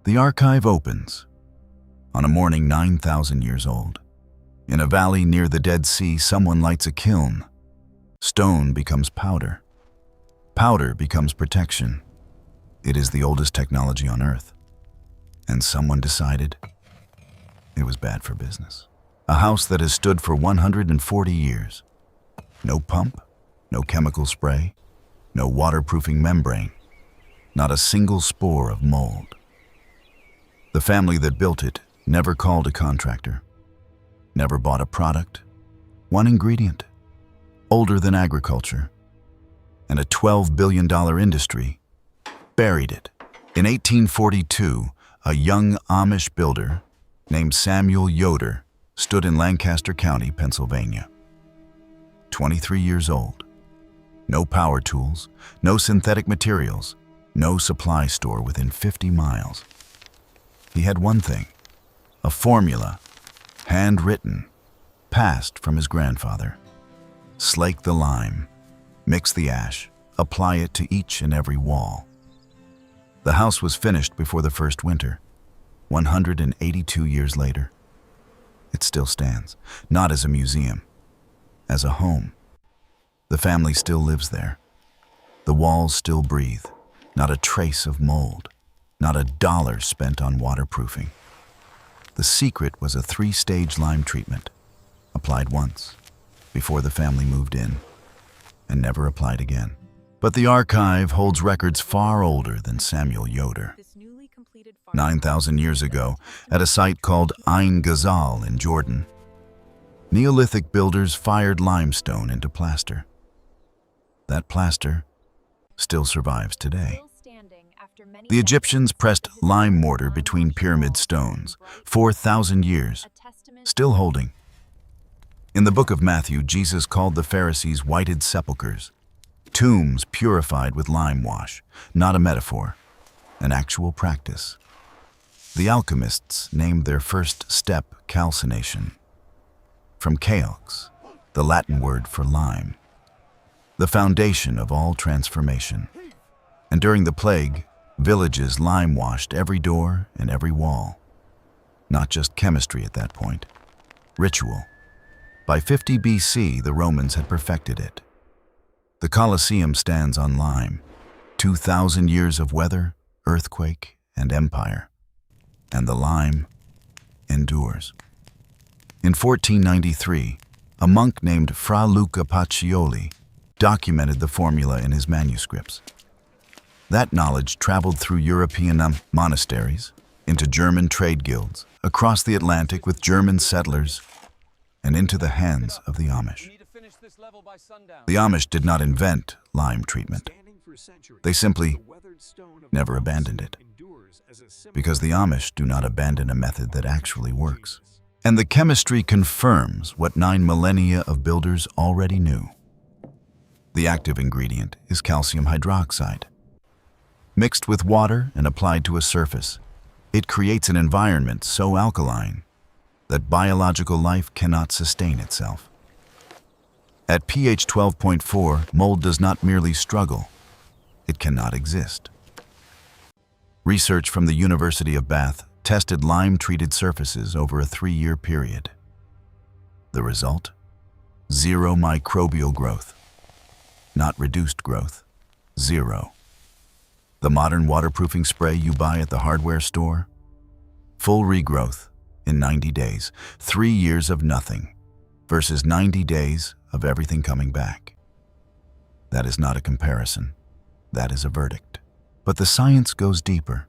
The archive opens on a morning 9,000 years old. In a valley near the Dead Sea, someone lights a kiln. Stone becomes powder. Powder becomes protection. It is the oldest technology on Earth. And someone decided it was bad for business. A house that has stood for 140 years. No pump, no chemical spray, no waterproofing membrane, not a single spore of mold. The family that built it never called a contractor, never bought a product, one ingredient, older than agriculture, and a $12 billion industry buried it. In 1842, a young Amish builder named Samuel Yoder stood in Lancaster County, Pennsylvania. 23 years old. No power tools, no synthetic materials, no supply store within 50 miles. He had one thing, a formula, handwritten, passed from his grandfather. Slake the lime, mix the ash, apply it to each and every wall. The house was finished before the first winter, 182 years later. It still stands, not as a museum, as a home. The family still lives there. The walls still breathe, not a trace of mold, not a dollar spent on waterproofing. The secret was a 3-stage lime treatment, applied once, before the family moved in, and never applied again. But the archive holds records far older than Samuel Yoder. 9,000 years ago, at a site called Ain Ghazal in Jordan, Neolithic builders fired limestone into plaster. That plaster still survives today. The Egyptians pressed lime mortar between pyramid stones, 4,000 years, still holding. In the book of Matthew, Jesus called the Pharisees whited sepulchres, tombs purified with limewash, not a metaphor, an actual practice. The alchemists named their first step calcination, from calx, the Latin word for lime, the foundation of all transformation. And during the plague, villages lime-washed every door and every wall. Not just chemistry at that point, ritual. By 50 BC, the Romans had perfected it. The Colosseum stands on lime, 2,000 years of weather, earthquake, and empire. And the lime endures. In 1493, a monk named Fra Luca Pacioli documented the formula in his manuscripts. That knowledge traveled through European monasteries, into German trade guilds, across the Atlantic with German settlers, and into the hands of the Amish. The Amish did not invent lime treatment. They simply never abandoned it, because the Amish do not abandon a method that actually works. And the chemistry confirms what 9 millennia of builders already knew. The active ingredient is calcium hydroxide. Mixed with water and applied to a surface, it creates an environment so alkaline that biological life cannot sustain itself. At pH 12.4, mold does not merely struggle, it cannot exist. Research from the University of Bath tested lime-treated surfaces over a 3-year period. The result? 0 microbial growth. Not reduced growth, 0. The modern waterproofing spray you buy at the hardware store? Full regrowth in 90 days, 3 years of nothing, versus 90 days of everything coming back. That is not a comparison, that is a verdict. But the science goes deeper.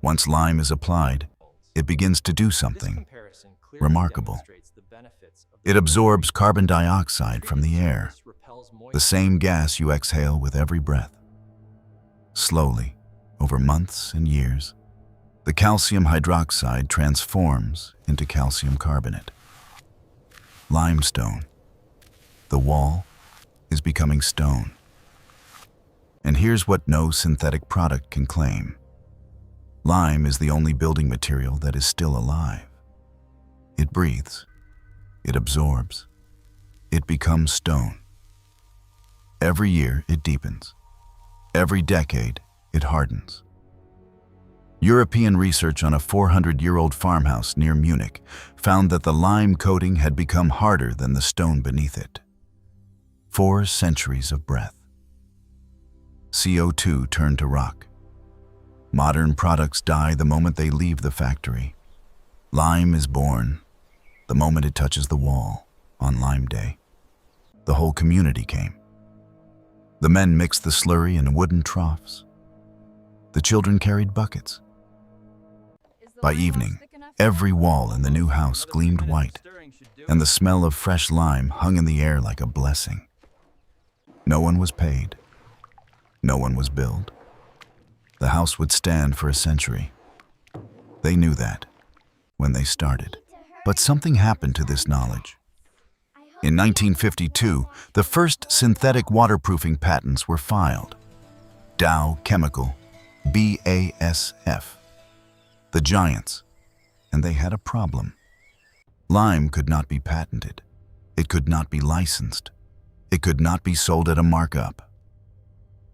Once lime is applied, it begins to do something remarkable. It absorbs carbon dioxide from the air, the same gas you exhale with every breath. Slowly, over months and years, the calcium hydroxide transforms into calcium carbonate. Limestone. The wall is becoming stone. And here's what no synthetic product can claim. Lime is the only building material that is still alive. It breathes. It absorbs. It becomes stone. Every year, it deepens. Every decade, it hardens. European research on a 400-year-old farmhouse near Munich found that the lime coating had become harder than the stone beneath it. 4 centuries of breath. CO2 turned to rock. Modern products die the moment they leave the factory. Lime is born the moment it touches the wall on Lime Day. The whole community came. The men mixed the slurry in wooden troughs. The children carried buckets. By evening, every wall in the new house gleamed white, and the smell of fresh lime hung in the air like a blessing. No one was paid. No one was billed. The house would stand for a century. They knew that when they started. But something happened to this knowledge. In 1952, the first synthetic waterproofing patents were filed. Dow Chemical, BASF. The giants, and they had a problem. Lime could not be patented. It could not be licensed. It could not be sold at a markup.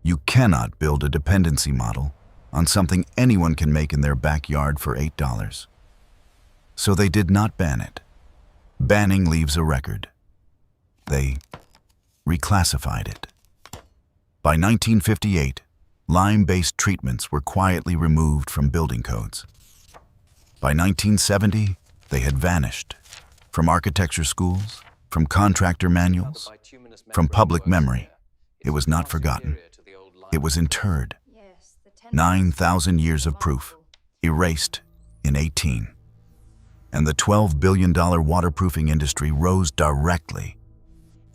You cannot build a dependency model on something anyone can make in their backyard for $8. So they did not ban it. Banning leaves a record. They reclassified it. By 1958, lime-based treatments were quietly removed from building codes. By 1970, they had vanished from architecture schools, from contractor manuals, from public memory. It was not forgotten. It was interred. 9,000 years of proof, erased in 18. And the $12 billion waterproofing industry rose directly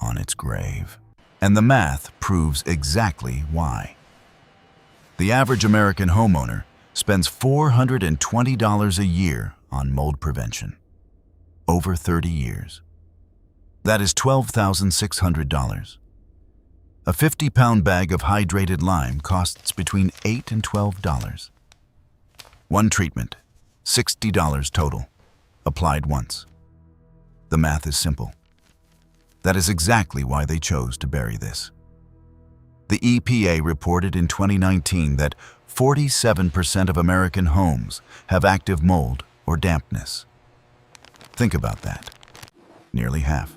on its grave. And the math proves exactly why. The average American homeowner spends $420 a year on mold prevention. Over 30 years. That is $12,600. A 50-pound bag of hydrated lime costs between $8 and $12. One treatment, $60 total, applied once. The math is simple. That is exactly why they chose to bury this. The EPA reported in 2019 that 47% of American homes have active mold or dampness. Think about that. Nearly half.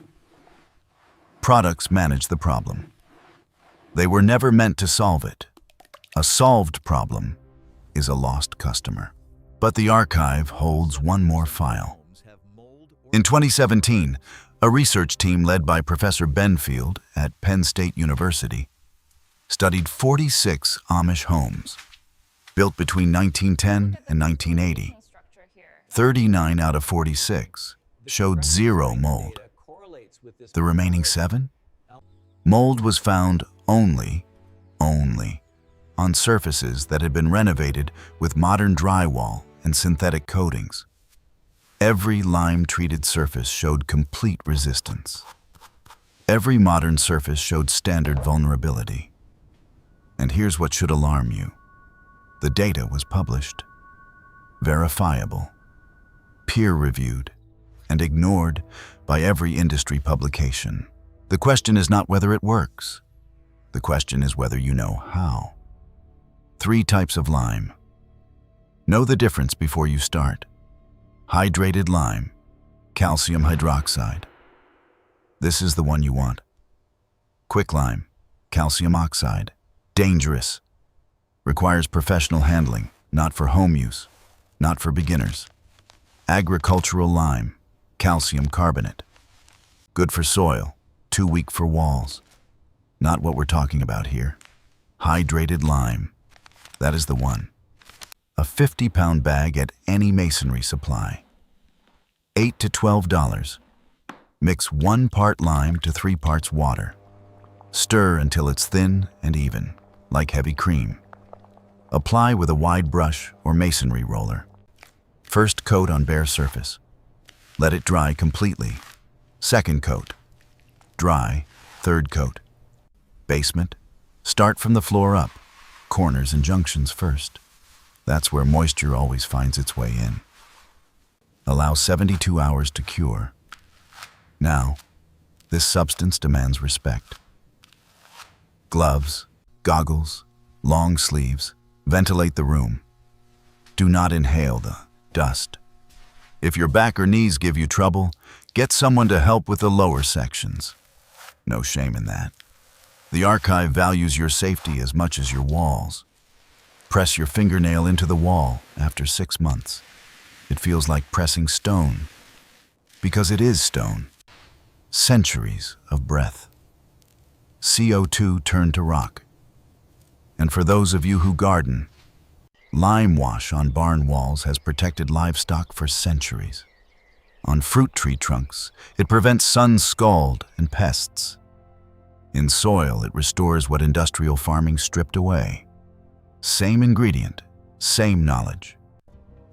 Products manage the problem. They were never meant to solve it. A solved problem is a lost customer. But the archive holds one more file. In 2017, a research team led by Professor Benfield at Penn State University studied 46 Amish homes built between 1910 and 1980. 39 out of 46 showed zero mold. The remaining 7? Mold was found only on surfaces that had been renovated with modern drywall and synthetic coatings. Every lime-treated surface showed complete resistance. Every modern surface showed standard vulnerability. And here's what should alarm you. The data was published, verifiable, peer-reviewed, and ignored by every industry publication. The question is not whether it works. The question is whether you know how. 3 types of lime. Know the difference before you start. Hydrated lime, calcium hydroxide. This is the one you want. Quicklime, calcium oxide. Dangerous. Requires professional handling, not for home use, not for beginners. Agricultural lime, calcium carbonate. Good for soil, too weak for walls. Not what we're talking about here. Hydrated lime. That is the one. A 50-pound bag at any masonry supply. $8 to $12. Mix 1 part lime to 3 parts water. Stir until it's thin and even, like heavy cream. Apply with a wide brush or masonry roller. First coat on bare surface. Let it dry completely. Second coat. Dry. Third coat. Basement. Start from the floor up. Corners and junctions first. That's where moisture always finds its way in. Allow 72 hours to cure. Now, this substance demands respect. Gloves, goggles, long sleeves, ventilate the room. do not inhale the dust. If your back or knees give you trouble, get someone to help with the lower sections. No shame in that. The archive values your safety as much as your walls. Press your fingernail into the wall after 6 months. It feels like pressing stone, because it is stone. Centuries of breath. CO2 turned to rock. And for those of you who garden, limewash on barn walls has protected livestock for centuries. On fruit tree trunks, it prevents sun scald and pests. In soil, it restores what industrial farming stripped away. Same ingredient, same knowledge,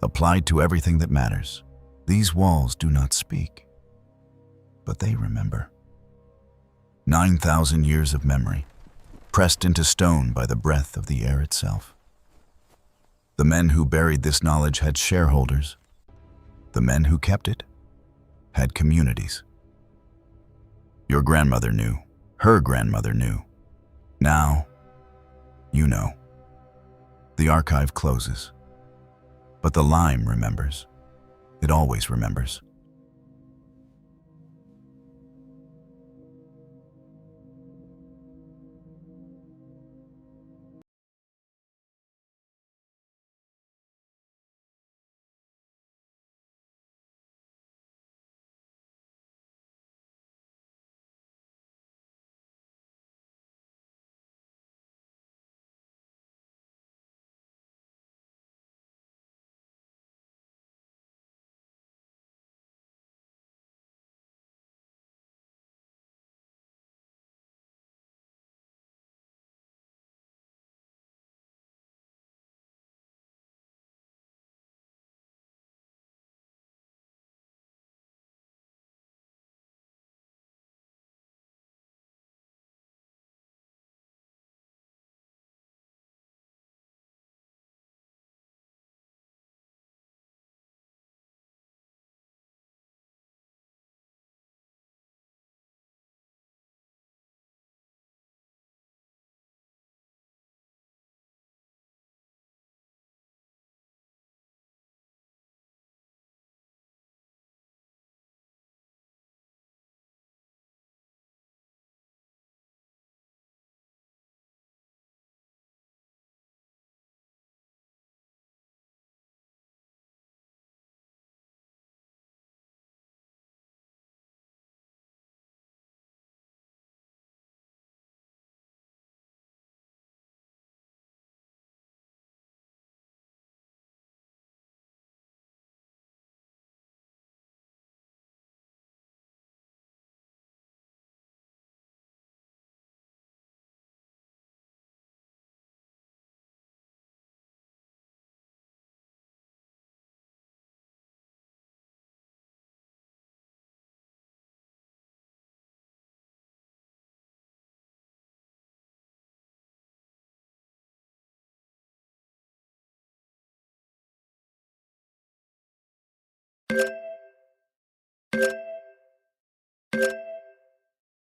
applied to everything that matters. These walls do not speak, but they remember. 9,000 years of memory, pressed into stone by the breath of the air itself. The men who buried this knowledge had shareholders. The men who kept it had communities. Your grandmother knew. Her grandmother knew. Now, you know. The archive closes, but the lime remembers. It always remembers.